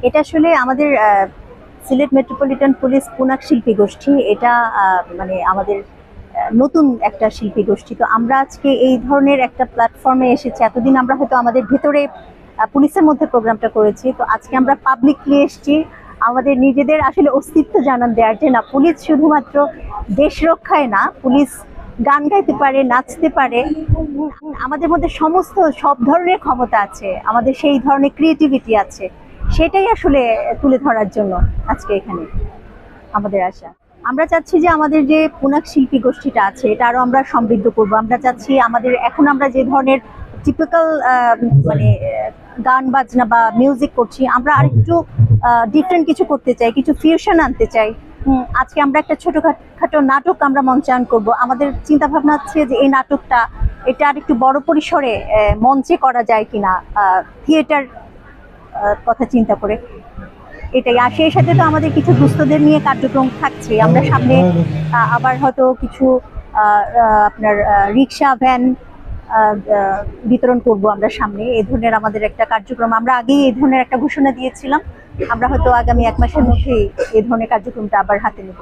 এটা আসলে আমাদের সিলেট মেট্রোপলিটন পুলিশ পুনাক শিল্পী গোষ্ঠী। এটা মানে আমাদের নতুন একটা শিল্পী গোষ্ঠী। তো আমরা আজকে এই ধরনের একটা প্ল্যাটফর্মে এসেছি। এতদিন আমরা হয়তো আমাদের ভেতরে পুলিশের মধ্যে প্রোগ্রামটা করেছি, তো আজকে আমরা পাবলিকলি এসেছি আমাদের নিজেদের আসলে অস্তিত্ব জানান দেওয়ার, যে না, পুলিশ শুধুমাত্র দেশ রক্ষায় না, পুলিশ গান গাইতে পারে, নাচতে পারে। আমাদের মধ্যে সব ধরনের ক্ষমতা আছে, আমাদের সেই ধরনের ক্রিয়েটিভিটি আছে। সেটাই আসলে তুলে ধরার জন্য আজকে এখানে আমাদের আসা। আমরা চাচ্ছি যে আমাদের যে পুনাক শিল্পী গোষ্ঠীটা আছে এটা আরো আমরা সমৃদ্ধ করব। আমরা চাচ্ছি আমাদের এখন আমরা যে ধরনের টিপিক্যাল মানে গান বাজনা বা মিউজিক করছি, আমরা আরেকটু ডিফারেন্ট কিছু করতে চাই, কিছু ফিউশন আনতে চাই। আজকে আমরা একটা ছোটখাটো নাটক আমরা মঞ্চায়ন করব। আমাদের চিন্তা ভাবনা হচ্ছে যে এই নাটকটা এটা আরেকটু বড় পরিসরে মঞ্চে করা যায় কিনা, থিয়েটার কথা চিন্তা করে। এটাই। আর সেই সাথে তো আমাদের কিছু দুস্থদের নিয়ে কার্যক্রম থাকছে। আমরা সামনে আবার হয়তো কিছু আপনার রিক্সা ভ্যান বিতরণ করব আমরা সামনে। এই ধরনের আমাদের একটা কার্যক্রম, আমরা আগেই এই ধরনের একটা ঘোষণা দিয়েছিলাম। আমরা হয়তো আগামী 1 মাসের মধ্যেই এই ধরনের কার্যক্রমটা আবার হাতে নেব।